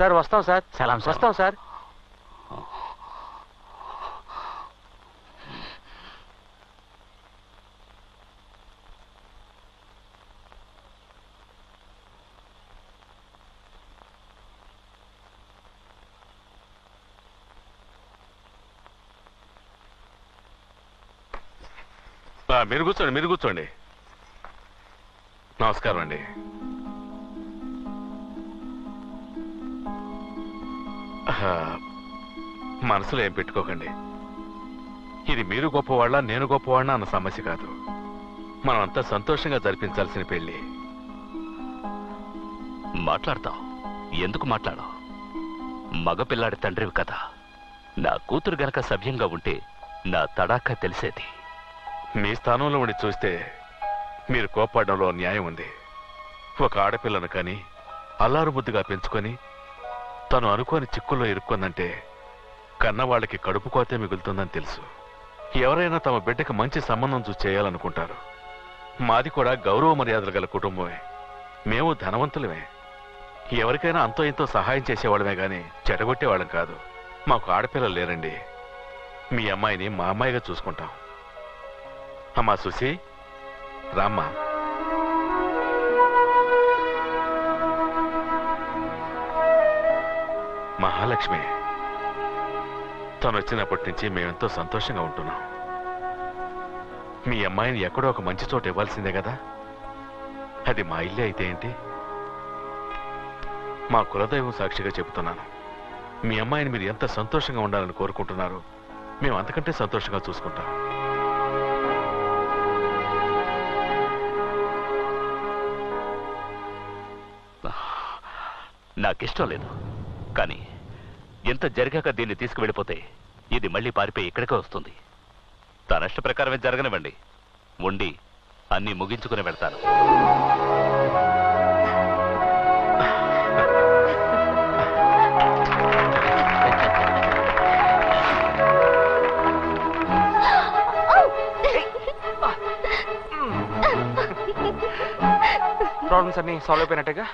Sir వస్తాం sir. సలాం sir. వస్తాం sir. మీరు కూర్చోండి. నమస్కారం అండి. మనసులో ఏం పెట్టుకోకండి. ఇది మీరు గొప్పవాళ్ళ నేను గొప్పవాళ్ళ అన్న సమస్య కాదు. మనం అంతా సంతోషంగా జరిపించాల్సిన పెళ్లి. మాట్లాడతావు, ఎందుకు మాట్లాడవు? మగపిల్లాడి తండ్రివి కదా. నా కూతురు గనక సభ్యంగా ఉంటే నా తడాకా తెలిసేది. మీ స్థానంలో ఉండి చూస్తే మీరు కోప్పడంలో న్యాయం ఉంది. ఒక ఆడపిల్లను కానీ అల్లారు బుద్ధిగా పెంచుకొని తను అనుకోని చిక్కుల్లో ఇరుక్కుందంటే కన్నవాళ్ళకి కడుపు కోతే మిగులుతుందని తెలుసు. ఎవరైనా తమ బిడ్డకి మంచి సంబంధం చూసి చేయాలనుకుంటారు. మాది కూడా గౌరవ మర్యాదలు గల కుటుంబమే. మేము ధనవంతులమే. ఎవరికైనా అంతో ఇంతో సహాయం చేసేవాళ్ళమే గాని చెడగొట్టేవాళ్ళం కాదు. మాకు ఆడపిల్లలు లేరండి. మీ అమ్మాయిని మా అమ్మాయిగా చూసుకుంటాం. అమ్మా సుశీ, రామ్మా. మహాలక్ష్మి తను వచ్చినప్పటి నుంచి మేమెంతో సంతోషంగా ఉంటున్నాం. మీ అమ్మాయిని ఎక్కడో ఒక మంచి చోట ఇవ్వాల్సిందే కదా. అది మా ఇల్లే అయితే ఏంటి? మా కులదైవం సాక్షిగా చెబుతున్నాను. మీ అమ్మాయిని మీరు ఎంత సంతోషంగా ఉండాలని కోరుకుంటున్నారో మేము అంతకంటే సంతోషంగా చూసుకుంటాం. నాకిష్టం లేదు, కానీ ఎంత జరిగాక దీన్ని తీసుకువెళ్ళిపోతే ఇది మళ్ళీ పారిపోయి ఇక్కడికే వస్తుంది. తన ఇష్ట ప్రకారమే జరగనివ్వండి. ఉండి అన్నీ ముగించుకుని వెళ్తాను. ప్రాబ్లమ్స్ అన్ని సాల్వ్ అయిపోయినట్టుగా.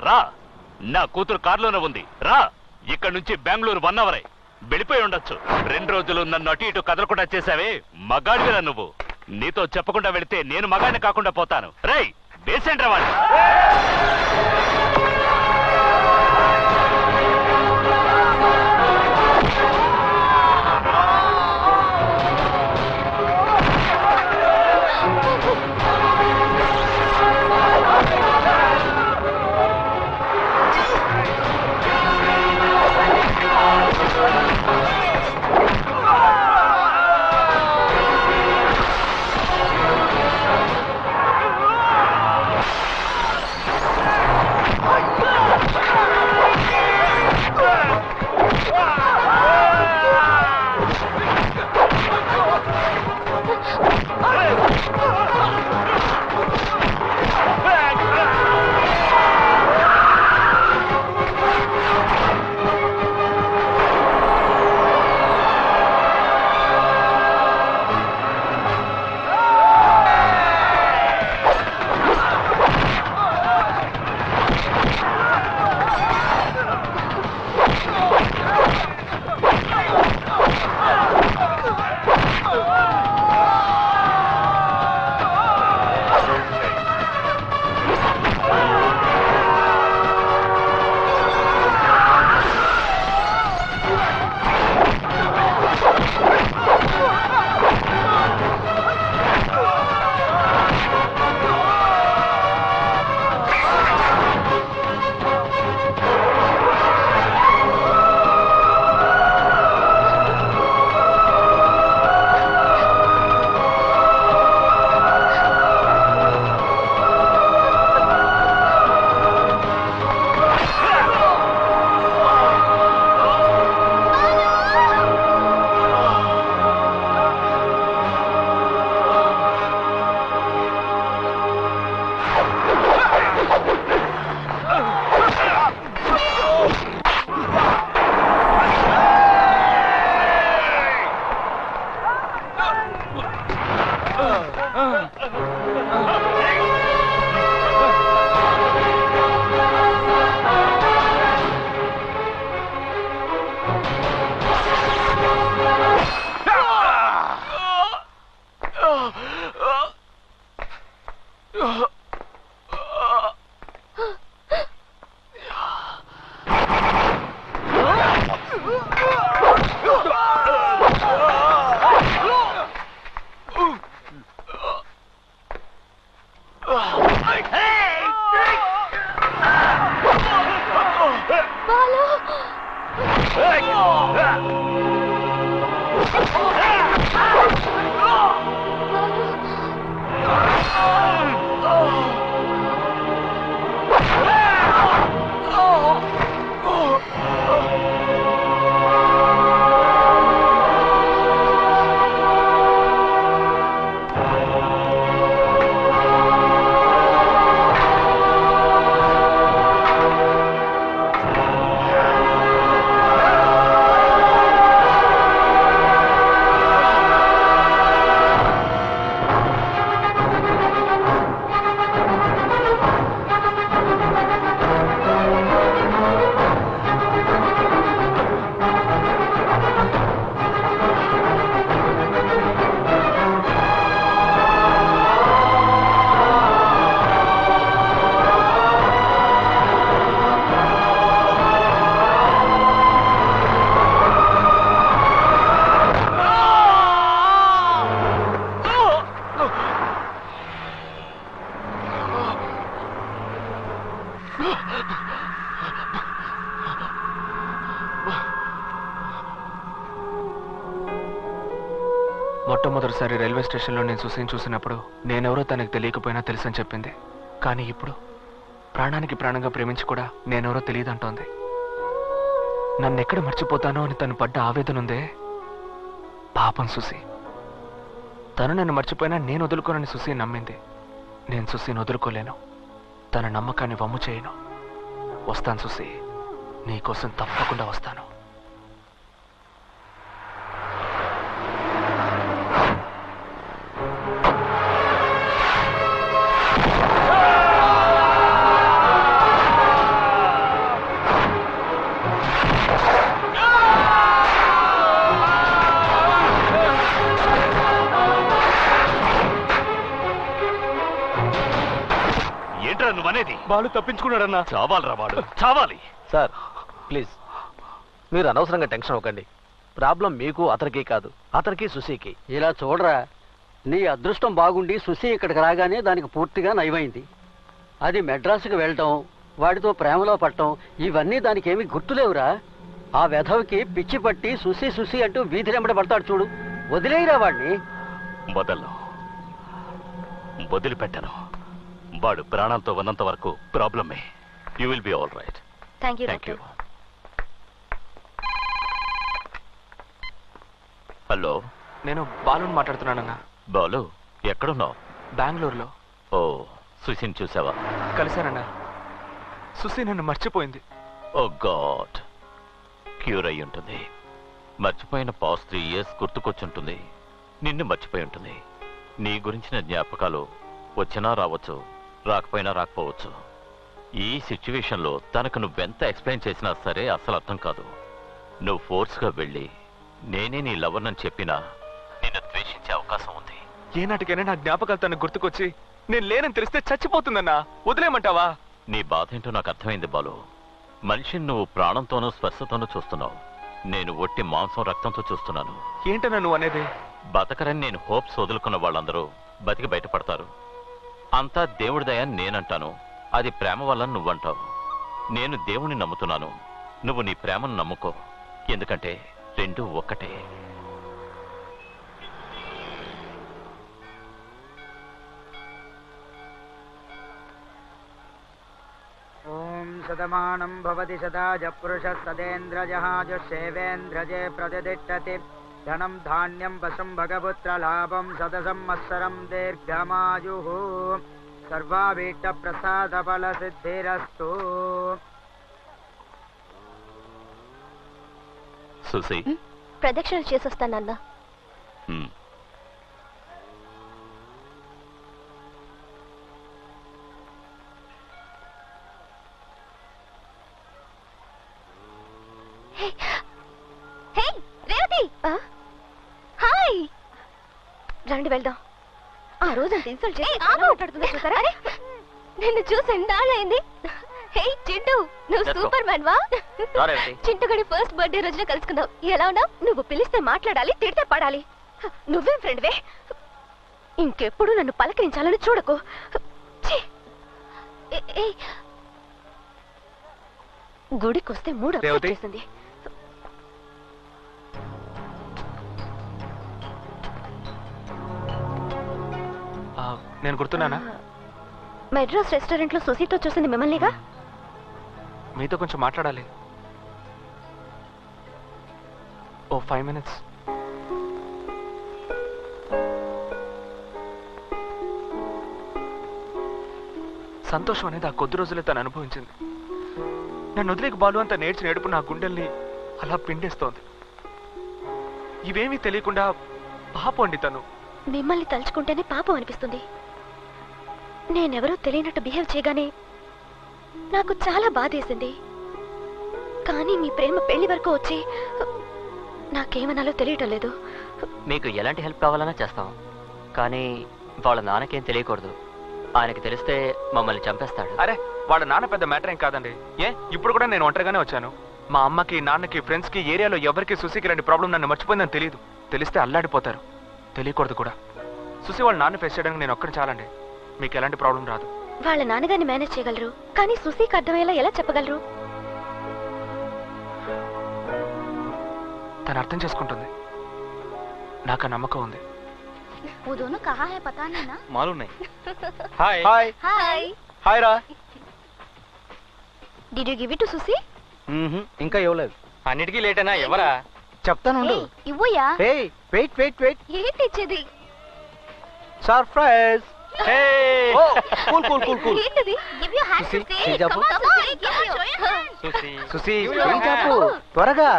రా, నా కూతురు కారులోనే ఉంది. రా, ఇక్కడ నుంచి బెంగళూరు 1 అవర్ వెళ్ళిపోయి ఉండొచ్చు. 2 రోజులు నన్ను అటు ఇటు కదలకుండా చేశావే, మగాడివిరా నువ్వు. నీతో చెప్పకుండా వెళితే నేను మగాడిని కాకుండా పోతాను. రేయ్, వేసేంట్రా వాళ్ళు. మొట్టమొదటిసారి రైల్వే స్టేషన్లో నేను సుసీని చూసినప్పుడు నేనెవరో తనకు తెలియకపోయినా తెలుసని చెప్పింది. కానీ ఇప్పుడు ప్రాణానికి ప్రాణంగా ప్రేమించి కూడా నేనెవరో తెలియదంటోంది. నన్నెక్కడ మర్చిపోతానో అని తను పడ్డ ఆవేదన ఉందే, పాపం సుసి. తను నన్ను మర్చిపోయినా నేను వదులుకోనని సుసి నమ్మింది. నేను సుసీని వదులుకోలేను. తన నమ్మకాన్ని వమ్ము చేయను. వస్తాను సుసి, నీకోసం తప్పకుండా వస్తాను. నువ్వనేది బాలు తప్పించుకున్నాడన్నా. చావాలరా వాడు, చావాలి. సార్ ప్లీజ్ మీరు అనవసరంగా టెన్షన్ అవ్వకండి. ప్రాబ్లం మీకు అతనికి కాదు, అతనికి సుశీకి. ఇలా చూడరా, నీ అదృష్టం బాగుండి సుశీ ఇక్కడికి రాగానే దానికి పూర్తిగా నయమైంది. అది మెడ్రాసుకు వెళ్ళటం, వాడితో ప్రేమలో పట్టడం, ఇవన్నీ దానికి ఏమీ గుర్తులేవురా. ఆ వెధవికి పిచ్చి పట్టి సుశీ సుశీ అంటూ వీధిరెంబడి పడతాడు చూడు. వదిలేయరా వాడిని. వదిలిపెట్టను. వాడు ప్రాణాలతో ఉన్నంత వరకు ప్రాబ్లమే. You will be all right. Thank you. Hello, నేను బాలుని మాట్లాడుతున్నానన్నా. బాలు, ఎక్కడున్నావు? బెంగళూరులో. ఓ, సుశీని చూసావా? కలిశానన్నా. సుశీ నన్ను మర్చిపోయింది. ఓ గాడ్, క్యూర్ అయి ఉంటుంది. మర్చిపోయిన పాస్ట్ 3 years గుర్తుకొచ్చుంటుంది. నిన్ను మర్చిపోయి ఉంటుంది. నీ గురించిన జ్ఞాపకాలు వచ్చినా రావచ్చు, రాకపోయినా రాకపోవచ్చు. ఈ సిచ్యువేషన్లో తనకు నువ్వెంత ఎక్స్ప్లెయిన్ చేసినా సరే అసలు అర్థం కాదు. నువ్వు ఫోర్స్గా వెళ్ళి నేనే నీ లవర్నని చెప్పినా నిన్ను ద్వేషించే అవకాశం ఉంది. ఏనాటికైనా నా జ్ఞాపకాలు తనకు గుర్తుకొచ్చి నేను లేనని తెలిస్తే చచ్చిపోతుందన్నా. వదిలేయమంటావా? నీ బాధ ఏంటో నాకు అర్థమైంది బాలు. మనిషిని నువ్వు ప్రాణంతోనూ స్పర్శతోనూ చూస్తున్నావు. నేను ఒట్టి మాంసం రక్తంతో చూస్తున్నాను. ఏంటన్నా నువ్వు అనేది? బతకరని నేను హోప్స్ వదులుకున్న వాళ్ళందరూ బతికి బయటపడతారు. అంతా దేవుడి దయ నేనంటాను. అది ప్రేమ వల్ల నువ్వంటావు. నేను దేవుణ్ణి నమ్ముతున్నాను. నువ్వు నీ ప్రేమను నమ్ముకో. ఎందుకంటే రెండూ ఒక్కటే. ఓం శతమానం భవతి శతాజ పురుష సదేంద్రజహాజుషేవేంద్రజే ప్రతిష్టతి ధనం ధాన్యం వశం భగపుత్ర లాభం శతసంవత్సరం దీర్ఘమాయు సర్వాభీష్ట ప్రసాద ఫల సిద్ధిరస్తు. సుసి, ప్రదక్షిణలు చేసొస్తానన్నా. రేవతి, హాయ్. రండి వెళ్దాం. ఆ రోజు ఇన్సల్ట్ చేసి మాట్లాడుతుందో చూసారా? నిన్ను చూసి ఎన్నాళ్ళైంది. చింటూ నువ్వు Let's go. సూపర్ మ్యాన్ వా రేవతి. చింటూ గడి ఫస్ట్ బర్త్డే రోజున కలుసుకుందాం. ఎలా ఉన్నావు? నువ్వు పిలిస్తే మాట్లాడాలి, తిడితే పడాలి. నువ్వేం ఫ్రెండ్వే? ఇంకెప్పుడు నన్ను పలకరించాలని చూడకు. ఛీ! ఏయ్, గుడికొస్తే మూడు రేవతి. చేసింది. నేను గుర్తున్నానా? మెడ్రాస్ రెస్టారెంట్ లో సుసీతో చూసింది మిమ్మల్నిగా. మీతో కొంచెం మాట్లాడాలి. ఓ 5 minutes. సంతోషం అనేది ఆ కొద్ది రోజులే తను అనుభవించింది. నన్ను వదిలేక బాలు అంత నేర్చి నేడుపు నా గుండెల్ని అలా పిండేస్తోంది. ఇవేమీ తెలియకుండా పాపండి తను. మిమ్మల్ని తలుచుకుంటేనే పాపం అనిపిస్తుంది. నేనెవరో తెలియనట్టు బిహేవ్ చేయగానే నాకు చాలా బాధేసింది. కానీ మీ ప్రేమ పెళ్లి వరకు వచ్చి నాకేమనాలో తెలియటం లేదు. మీకు ఎలాంటి హెల్ప్ కావాలన్నా చేస్తాం, కానీ వాళ్ళ నాన్నకేం తెలియకూడదు. ఆయనకి తెలిస్తే మమ్మల్ని చంపేస్తాడు. అరే వాళ్ళ నాన్న పెద్ద మ్యాటర్ ఏం కాదండి. ఇప్పుడు కూడా నేను ఒంటరిగానే వచ్చాను. మా అమ్మకి, నాన్నకి, ఫ్రెండ్స్కి, ఏరియాలో ఎవరికి సుశీకి ఇలాంటి ప్రాబ్లం నన్ను మర్చిపోయిందని తెలియదు. తెలిస్తే అల్లాడిపోతారు. తెలియకూడదు కూడా. సుశీ వాళ్ళ నాన్న ఫేస్ చేయడానికి నేను ఒక్కడి చాలండి. మీకు ఎలాంటి ప్రాబ్లం రాదు. వాళ్ళ నాన్నగారిని మేనేజ్ చేయగలరు, కానీ సుశీకి అర్థమయ్యేలా ఎలా చెప్పగలరు? తను అర్థం చేసుకుంటుంది. నాకు ఆ నమ్మకం ఉంది. वो दोनों कहाँ है पता नहीं ना. मालूम नहीं. हाय हाय हाय రా. Did you give it to Susi? ఇంకా ఇవ్వలేదు. అన్నిటికీ లేటేనా? ఎవరా? చెప్తానుండు. ఇవ్వయా. Hey wait wait wait. ఏంటి ఇచ్చేది? Surprise. Hey oh cool cool cool cool. ఏంటిది? Give your hand Susi, Susi. చేయి చెప్పు. Come on, Susi, give your hand. Susi. Susi ఏం చెప్పు త్వరగా.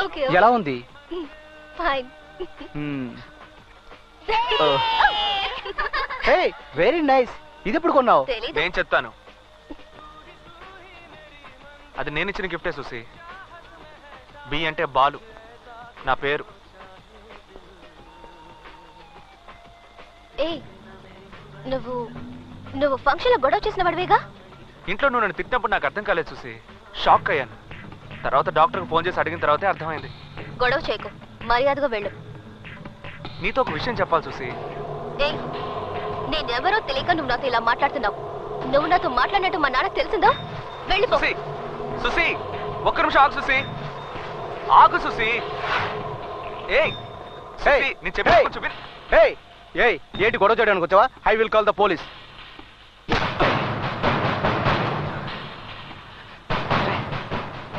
Okay. ఎలా ఉంది? Fine. Hey very nice. ఇది ఎప్పుడు కొన్నావు? తెలీదు. నేను చెప్తాను. అది నేను ఇచ్చిన గిఫ్టే సుశీ. బి అంటే బాలు, నా పేరు. ఏయ్, నువ్వు ఫంక్షన్ లో గొడవ చేసిన వాడివేగా? ఇంట్లో నువ్వు నన్ను తిట్టినప్పుడు నాకు అర్థం కాలేదు సుశీ. షాక్ అయ్యాను. తర్వాత డాక్టర్కి ఫోన్ చేసి అడిగిన తర్వాతే అర్థమైంది. గొడవ చేయకు, మర్యాదగా వెళ్ళు. నీతో ఒక విషయం చెప్పాలి సుశీ. ఏయ్, నేనెవరో తెలియక నువ్వు నాతో ఇలా మాట్లాడుతున్నావు. నువ్వు నాతో మాట్లాడినట్టు మా నాన్నకు తెలిసిందా? వెళ్ళిపో. సుశీ, సుశీ, ఒక్క నిమిషం ఆగు సుశీ. ఆగు సుశీ. ఏయ్ సుశీ, నేను చెప్పేది కొంచెం విను. ఏయ్ ఏయ్ ఏంటి గొడవ చేయడానికి వచ్చావా? I will call the police.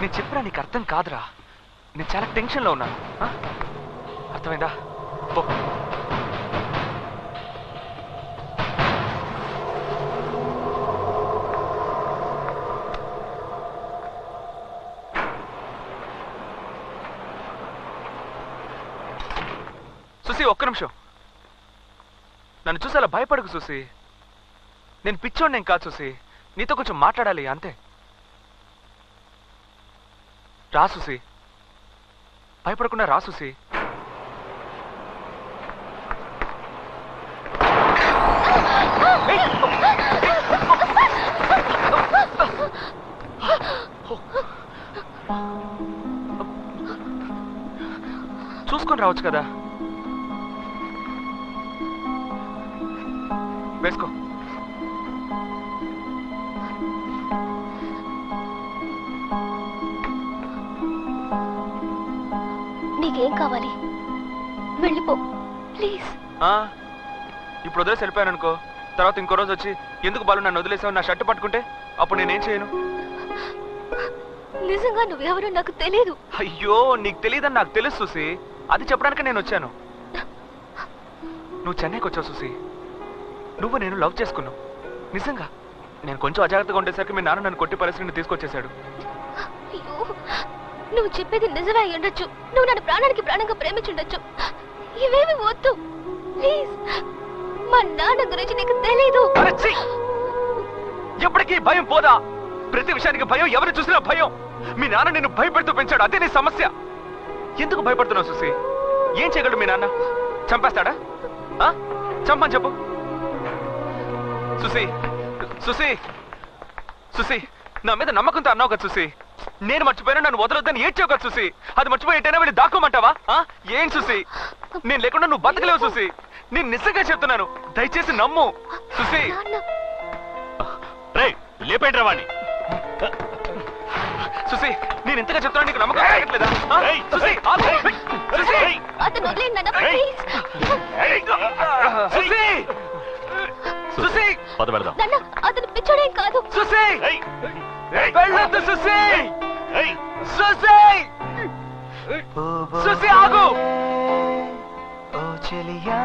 నేను చెప్పినా నీకు అర్థం కాదురా. నేను చాలా టెన్షన్లో ఉన్నాను. అర్థమైందా? పో. సుశీ, ఒక్క నిమిషం. నన్ను చూసి అలా భయపడకు సుశీ. నేను పిచ్చోడిని ఏం కాదు సుశీ. నీతో కొంచెం మాట్లాడాలి అంతే. రా సుశీ, భయపడకుండా రా సుశీ. చూసుకొని రావచ్చు కదా. వేసుకో. నీకేం కావాలి? వెళ్ళిపో ప్లీజ్. ఇప్పుడు వదిలేసి వెళ్ళిపోయాను అనుకో. తర్వాత ఇంకో రోజు వచ్చి ఎందుకు బాలు నన్ను వదిలేసావు, నా షర్ట్ పట్టుకుంటే అప్పుడు నేనేం చేయను? నిజంగా నువ్వెవరో నాకు తెలియదు. అయ్యో, నీకు తెలియదని నాకు తెలుసు సుశీ. అది చెప్పడానికి నేను వచ్చాను. నువ్వు చెన్నైకి వచ్చావు సుశీ. నువ్వు నేను లవ్ చేసుకున్నావు నిజంగా. నేను కొంచెం అజాగ్రత్తగా ఉండేసరికి మీ నాన్న నన్ను కొట్టి పరిస్థితిని తీసుకొచ్చేశాడు. అయ్యో, నువ్వు చెప్పేది నిజమే అయి ఉండొచ్చు. నువ్వు నన్ను ప్రాణానికి ప్రాణంగా ప్రేమించుండొచ్చు. ఇవేమి వద్దు ప్లీజ్. మా నాన్న గురించి నీకు తెలీదు. ఎప్పటికీ భయం పోదా? ప్రతి విషయానికి భయం, ఎవరు చూసినా భయం. మీ నాన్న నిన్ను భయపెడుతూ పెంచాడు, అదే నీ సమస్య. ఎందుకు భయపడుతున్నావు సుశీ? ఏం చేయగలడు మీ నాన్న? చంపేస్తాడా? చంపని చెప్పు సుశీ. సుశీ, సుసి, నా మీద నమ్మకంతో అన్నావు కదా సుసి. నేను మర్చిపోయినా నన్ను వదలొద్దని ఏడ్చావు కదా సుసి. అది మర్చిపోయి ఎటైనా వెళ్ళి దాక్కోమంటావా? ఏం సుసి, నేను లేకుండా నువ్వు బతకలేవు సుసి. నేను నిజంగా చెప్తున్నాను, దయచేసి నమ్ము సుసి. రేయ్, లేపేంట్రా వాణ్ణి. సుసి, నేను ఇంతగా చెప్తున్నా నీకు నమ్మకం కలగట్లేదా? సుసి, ఆగు. సుసి, అతను వదిలేయండి నాన్న, ప్లీజ్. సుసి, సుసి, పద పెడదాం. నాన్న, అతను పిచ్చోడేం కాదు. సుసి, ఏయ్, వెళ్ళొద్దు సుసి. ఏయ్, సుసి, సుసి ఆగు. ఓ చెలియా